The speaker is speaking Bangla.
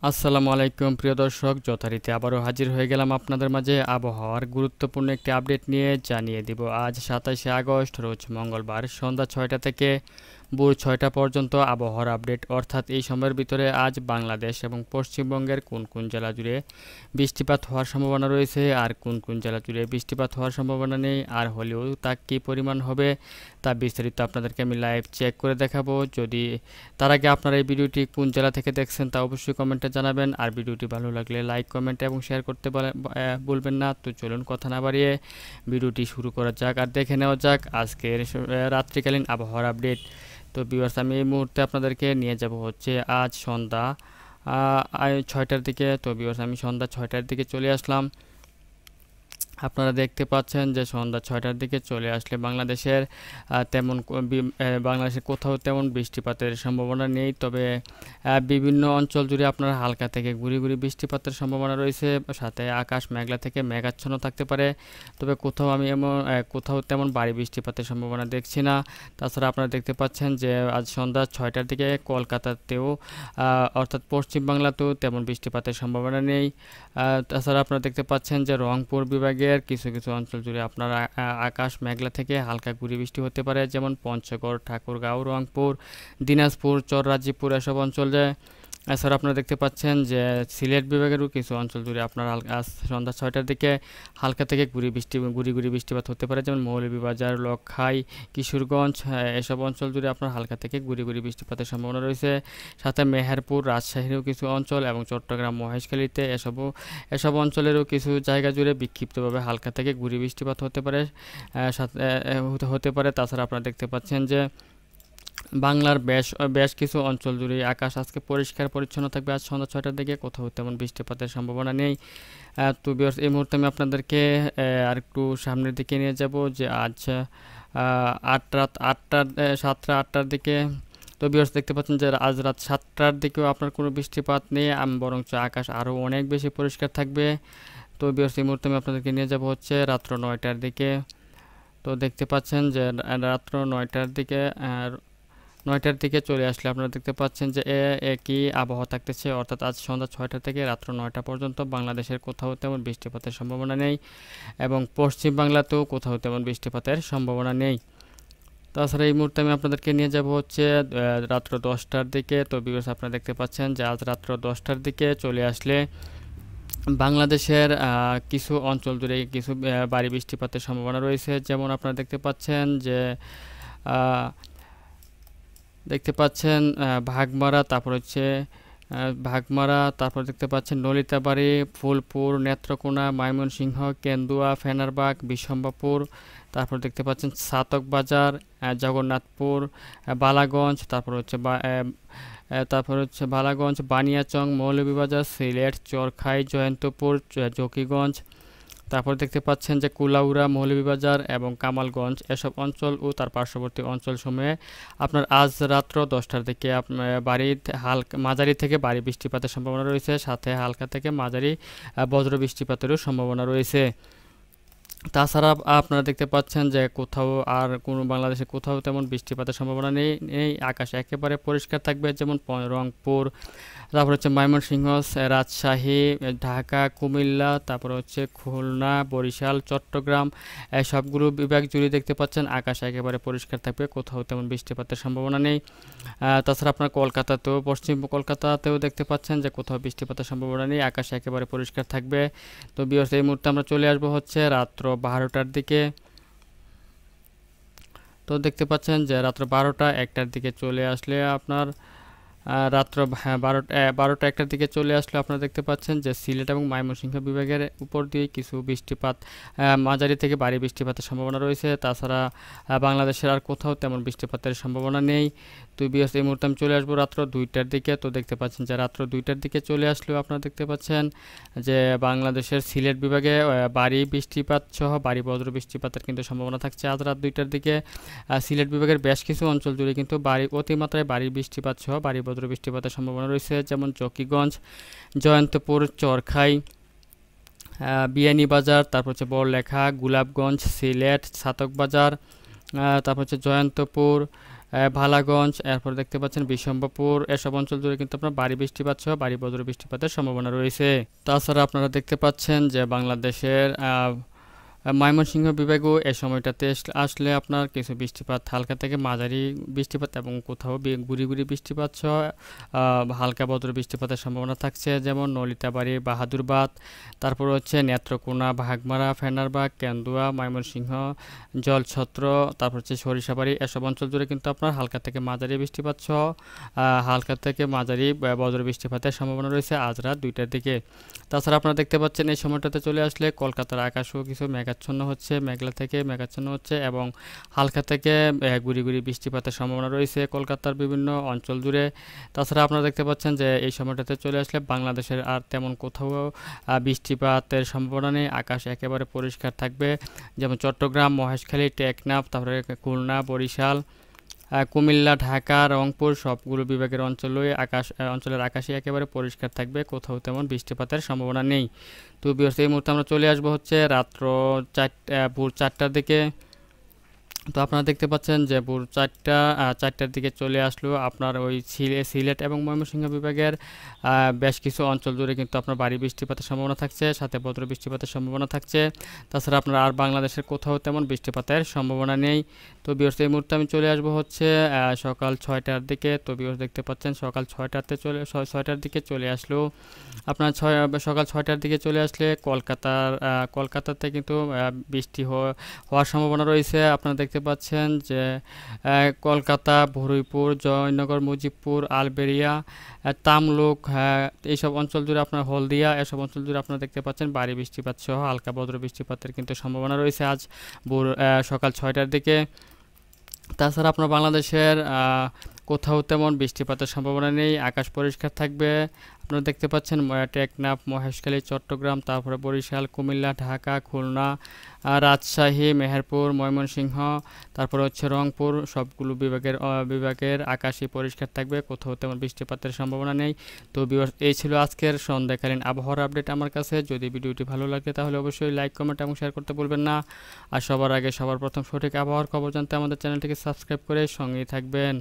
আসসালামু আলাইকুম প্রিয় দর্শক, যথারীতি আবারও হাজির হয়ে গেলাম আপনাদের মাঝে আবহাওয়ার গুরুত্বপূর্ণ একটি আপডেট নিয়ে। জানিয়ে দিব আজ ২৭শে আগস্ট রোজ মঙ্গলবার সন্ধ্যা ৬টা থেকে ভোর ৬টা পর্যন্ত আবহাওয়ার আপডেট, অর্থাৎ এই সময়ের ভিতরে আজ বাংলাদেশ এবং পশ্চিমবঙ্গের কোন কোন জেলা জুড়ে বৃষ্টিপাত হওয়ার সম্ভাবনা রয়েছে আর কোন কোন জেলা জুড়ে বৃষ্টিপাত হওয়ার সম্ভাবনা নেই, আর হলেও তা কী পরিমাণ হবে তা বিস্তারিত আপনাদেরকে আমি লাইভ চেক করে দেখাবো। যদি তার আগে আপনারা এই ভিডিওটি কোন জেলা থেকে দেখছেন তা অবশ্যই কমেন্টে জানাবেন, আর ভিডিওটি ভালো লাগলে লাইক কমেন্ট এবং শেয়ার করতে বলবেন না। তো চলুন কথা না বাড়িয়ে ভিডিওটি শুরু করা যাক আর দেখে নেওয়া যাক আজকের রাত্রিকালীন আবহাওয়ার আপডেট। তো ভিউয়ার্স, আমি এই মুহূর্তে আপনাদেরকে নিয়ে যাব হচ্ছে আজ সন্ধ্যা ৬টার দিকে। তো ভিউয়ার্স, আমি সন্ধ্যা ৬টার দিকে চলে আসলাম। আপনারা দেখতে পাচ্ছেন যে সন্ধ্যা ৬টার দিকে চলে আসলে বাংলাদেশের বাংলাদেশের কোথাও তেমন বৃষ্টিপাতের সম্ভাবনা নেই, তবে বিভিন্ন অঞ্চল জুড়ে আপনার হালকা থেকে গুঁড়ি গুঁড়ি বৃষ্টিপাতের সম্ভাবনা রয়েছে, সাথে আকাশ মেঘলা থেকে মেঘাচ্ছন্ন থাকতে পারে। তবে কোথাও তেমন ভারী বৃষ্টিপাতের সম্ভাবনা দেখছি না। তাছাড়া আপনারা দেখতে পাচ্ছেন যে আজ সন্ধ্যা ৬টার দিকে কলকাতাতেও অর্থাৎ পশ্চিমবাংলাতেও তেমন বৃষ্টিপাতের সম্ভাবনা নেই। তাছাড়া আপনারা দেখতে পাচ্ছেন যে রংপুর বিভাগের কিছু কিছু অঞ্চল জুড়ে আপনারা আকাশ মেঘলা থেকে হালকা গুঁড়ি বৃষ্টি হতে পারে, যেমন পঞ্চগড়, ঠাকুরগাঁও, রংপুর, দিনাজপুর, চররাজিপুর এসব অঞ্চলে। এছাড়া আপনারা দেখতে পাচ্ছেন যে সিলেট বিভাগেরও কিছু অঞ্চল জুড়ে আপনার আজ সন্ধ্যা ৬টার দিকে হালকা থেকে গুঁড়ি গুঁড়ি বৃষ্টিপাত হতে পারে, যেমন মৌলভীবাজার, লখাই, কিশোরগঞ্জ এসব অঞ্চল জুড়ে আপনার হালকা থেকে গুঁড়ি গুঁড়ি বৃষ্টিপাতের সম্ভাবনা রয়েছে। সাথে মেহেরপুর, রাজশাহীরও কিছু অঞ্চল এবং চট্টগ্রাম, মহেশখালীতে এসব অঞ্চলেরও কিছু জায়গা জুড়ে বিক্ষিপ্তভাবে হালকা থেকে গুঁড়ি বৃষ্টিপাত হতে পারে। তাছাড়া আপনারা দেখতে পাচ্ছেন যে বাংলার বেশ কিছু অঞ্চল জুড়ে আকাশ আজকে পরিষ্কার পরিচ্ছন্ন থাকবে আজ সন্ধ্যা ৬টার দিকে, কোথাও তেমন বৃষ্টিপাতের সম্ভাবনা নেই। তো ভিউয়ার্স, এই মুহূর্তে আমি আপনাদেরকে আর একটু সামনের দিকে নিয়ে যাব যে আজ 7টার দিকে। তো ভিউয়ার্স, দেখতে পাচ্ছেন যে আজ রাত 7টার দিকেও আপনার কোনো বৃষ্টিপাত নেই, বরঞ্চ আকাশ আরও অনেক বেশি পরিষ্কার থাকবে। তো ভিউয়ার্স, এই মুহূর্তে আমি আপনাদেরকে নিয়ে যাব হচ্ছে রাত্র 9টার দিকে। তো দেখতে পাচ্ছেন যে রাত্র 9টার দিকে চলে আসলে আপনারা দেখতে পাচ্ছেন যে একই আবহাওয়া থাকতেছে, অর্থাৎ আজ সন্ধ্যা ৬টা থেকে রাত্র 9টা পর্যন্ত বাংলাদেশের কোথাও তেমন বৃষ্টিপাতের সম্ভাবনা নেই এবং পশ্চিম বাংলাতেও কোথাও তেমন বৃষ্টিপাতের সম্ভাবনা নেই। তাছাড়া এই মুহূর্তে আমি আপনাদেরকে নিয়ে যাব হচ্ছে রাত্র 10টার দিকে। তো ভিউয়ার্স, আপনারা দেখতে পাচ্ছেন যে আজ রাত্র 10টার দিকে চলে আসলে বাংলাদেশের কিছু অঞ্চল জুড়ে কিছু ভারী বৃষ্টিপাতের সম্ভাবনা রয়েছে, যেমন আপনারা দেখতে পাচ্ছেন যে ভাগমারা, তারপর দেখতে পাচ্ছেন নলিতাবাড়ি, ফুলপুর, নেত্রকোনা, ময়মনসিংহ, কেন্দুয়া, ফেনারবাগ, বিশম্বাপুর, তারপর দেখতে পাচ্ছেন ছাতক বাজার, জগন্নাথপুর, বালাগঞ্জ, বালাগঞ্জ, বানিয়াচং, মৌলভীবাজার, সিলেট, চরখাই, জয়ন্তপুর, জকিগঞ্জ, তারপর দেখতে পাচ্ছেন যে কুলাউড়া, মৌলভীবাজার এবং কামালগঞ্জ এসব অঞ্চল ও তার পার্শ্ববর্তী অঞ্চলসমূহে আপনার আজ রাত্র 10টার দিকে মাঝারি থেকে ভারী বৃষ্টিপাতের সম্ভাবনা রয়েছে, সাথে হালকা থেকে মাঝারি বজ্র বৃষ্টিপাতেরও সম্ভাবনা রয়েছে। তাছাড়া আপনারা দেখতে পাচ্ছেন যে বাংলাদেশে কোথাও তেমন বৃষ্টিপাতের সম্ভাবনা নেই, আকাশ একেবারে পরিষ্কার থাকবে, যেমন রংপুর, তারপর হচ্ছে ময়মনসিংহ, রাজশাহী, ঢাকা, কুমিল্লা, তারপর হচ্ছে খুলনা, বরিশাল, চট্টগ্রাম সবগুলো বিভাগ জুড়ে দেখতে পাচ্ছেন আকাশ একেবারে পরিষ্কার থাকবে, কোথাও তেমন বৃষ্টিপাতের সম্ভাবনা নেই। তাছাড়া আপনার পশ্চিম কলকাতাতেও দেখতে পাচ্ছেন যে কোথাও বৃষ্টিপাতের সম্ভাবনা নেই, আকাশ একেবারে পরিষ্কার থাকবে। তো ভিউয়ার্স, এই মুহূর্তে আমরা চলে আসবো হচ্ছে রাত্র 12টার দিকে। তো দেখতে পাচ্ছেন যে রাত্র 12টা 1টার দিকে চলে আসলে আপনার রাত্র 12টা 1টার দিকে চলে আসলে আপনারা দেখতে পাচ্ছেন যে সিলেট এবং ময়মনসিংহ বিভাগের উপর দিয়ে কিছু বৃষ্টিপাত, মাঝারি থেকে ভারী বৃষ্টিপাতের সম্ভাবনা রয়েছে। তাছাড়া বাংলাদেশের আর কোথাও তেমন বৃষ্টিপাতের সম্ভাবনা নেই। তো ভিউয়ার্স, এই মুহূর্তে আমি চলে আসবো রাত্র 2টার দিকে। তো দেখতে পাচ্ছেন যে রাত্র 2টার দিকে চলে আসলেও আপনারা দেখতে পাচ্ছেন যে বাংলাদেশের সিলেট বিভাগে ভারী বৃষ্টিপাত সহ ভারী বজ্র বৃষ্টিপাতের কিন্তু সম্ভাবনা থাকছে আজ রাত 2টার দিকে। সিলেট বিভাগের বেশ কিছু অঞ্চল জুড়ে কিন্তু অতিমাত্রায় ভারী বৃষ্টিপাত সহ ভারী বজ্র বৃষ্টিপাতের সম্ভাবনা রয়েছে, যেমন জকিগঞ্জ, জয়ন্তপুর, চরখাই, বিয়ানীবাজার, তারপর হচ্ছে বড়লেখা, গোলাপগঞ্জ, সিলেট, ছাতক বাজার, তারপর হচ্ছে জয়ন্তপুর, ভালাগঞ্জ, এরপর দেখতে পাচ্ছেন বিশম্বরপুর, এসব অঞ্চল জুড়ে কিন্তু আপনার ভারী বৃষ্টিপাত সহ ভারী বজ্র বৃষ্টিপাতের সম্ভাবনা রয়েছে। তাছাড়া আপনারা দেখতে পাচ্ছেন যে বাংলাদেশের ময়মনসিংহ বিভাগেও এই সময়টাতে আসলে আপনার কিছু বৃষ্টিপাত হালকা থেকে মাঝারি বৃষ্টিপাত এবং কোথাও গুড়ি গুড়ি বৃষ্টিপাত সহ হালকা বজ্র বৃষ্টিপাতের সম্ভাবনা থাকছে, যেমন নলিতাবাড়ি, বাহাদুরবাদ, তারপর হচ্ছে নেত্রকোনা, ভাগমারা, ফেনারবাগ, কেন্দুয়া, ময়মনসিংহ, জলছত্র, তারপর হচ্ছে সরিষাবাড়ি, এসব অঞ্চল জুড়ে কিন্তু আপনার হালকা থেকে মাঝারি বৃষ্টিপাত সহ হালকা থেকে মাঝারি বজ্র বৃষ্টিপাতের সম্ভাবনা রয়েছে আজ রাত 2টার দিকে। তাছাড়া আপনারা দেখতে পাচ্ছেন এই সময়টাতে চলে আসলে কলকাতার আকাশও কিছু মেঘাচ্ছন্ন হচ্ছে, মেঘলা থেকে মেঘাচ্ছন্ন হচ্ছে এবং হালকা থেকে গুড়ি গুড়ি বৃষ্টিপাতের সম্ভাবনা রয়েছে কলকাতার বিভিন্ন অঞ্চল জুড়ে। তাছাড়া আপনারা দেখতে পাচ্ছেন যে এই সময়টাতে চলে আসলে বাংলাদেশের আর তেমন কোথাও বৃষ্টিপাতের সম্ভাবনা নেই, আকাশ একেবারে পরিষ্কার থাকবে, যেমন চট্টগ্রাম, মহেশখালী, টেকনাফ, তারপরে খুলনা, বরিশাল, কুমিল্লা, ঢাকা, রংপুর সবগুলো বিভাগের অঞ্চলের আকাশই একেবারে পরিষ্কার থাকবে, কোথাও তেমন বৃষ্টিপাতের সম্ভাবনা নেই। তো ভিউয়ার্স, এই মুহূর্তে আমরা চলে আসবো হচ্ছে রাত্র ভোর 4টার দিকে। তো আপনারা দেখতে পাচ্ছেন যে ভোর 4টার দিকে চলে আসলো আপনার ওই সিলেট এবং ময়মনসিংহ বিভাগের বেশ কিছু অঞ্চল জুড়ে কিন্তু আপনার ভারী বৃষ্টিপাতের সম্ভাবনা থাকছে, সাথে বজ্র বৃষ্টিপাতের সম্ভাবনা থাকছে। তাছাড়া আপনার আর বাংলাদেশের কোথাও তেমন বৃষ্টিপাতের সম্ভাবনা নেই। তো ভিউয়ার্স, এই মুহূর্তে আমি চলে আসবো হচ্ছে সকাল 6টার দিকে। তো ভিউয়ার্স, দেখতে পাচ্ছেন সকাল 6টার দিকে চলে আসলো আপনার সকাল 6টার দিকে চলে আসলে কলকাতাতে কিন্তু বৃষ্টি হওয়ার সম্ভাবনা রয়েছে। আপনারা দেখতে পাচ্ছেন যে কলকাতা, ভৈরবপুর, জয়নগর, মুজিবপুর, আলবেরিয়া, তামলুক, এইসব অঞ্চল জুড়ে আপনার হলদিয়া, এসব অঞ্চল জুড়ে আপনারা দেখতে পাচ্ছেন ভারী বৃষ্টিপাত সহ হালকা বজ্র বৃষ্টিপাতের কিন্তু সম্ভাবনা রয়েছে আজ সকাল 6টার দিকে। তাছাড়া আপনার বাংলাদেশের কোথাও তেমন বৃষ্টিপাতের সম্ভাবনা নেই, আকাশ পরিষ্কার থাকবে। আপনারা দেখতে পাচ্ছেন টেকনাফ, মহেশখালী, চট্টগ্রাম, তারপরে বরিশাল, কুমিল্লা, ঢাকা, খুলনা, রাজশাহী, মেহেরপুর, ময়মনসিংহ, তারপরে হচ্ছে রংপুর সবগুলো বিভাগের আকাশই পরিষ্কার থাকবে, কোথাও তেমন বৃষ্টিপাতের সম্ভাবনা নেই। তো ভিউয়ার্স, এই ছিল আজকের সন্ধ্যাকালীন আবহাওয়ার আপডেট আমার কাছে। যদি ভিডিওটি ভালো লাগে তাহলে অবশ্যই লাইক, কমেন্ট এবং শেয়ার করতে ভুলবেন না। আর সবার আগে সবার প্রথম সঠিক আবহাওয়ার খবর জানতে আমাদের চ্যানেলটিকে সাবস্ক্রাইব করে সঙ্গেই থাকবেন।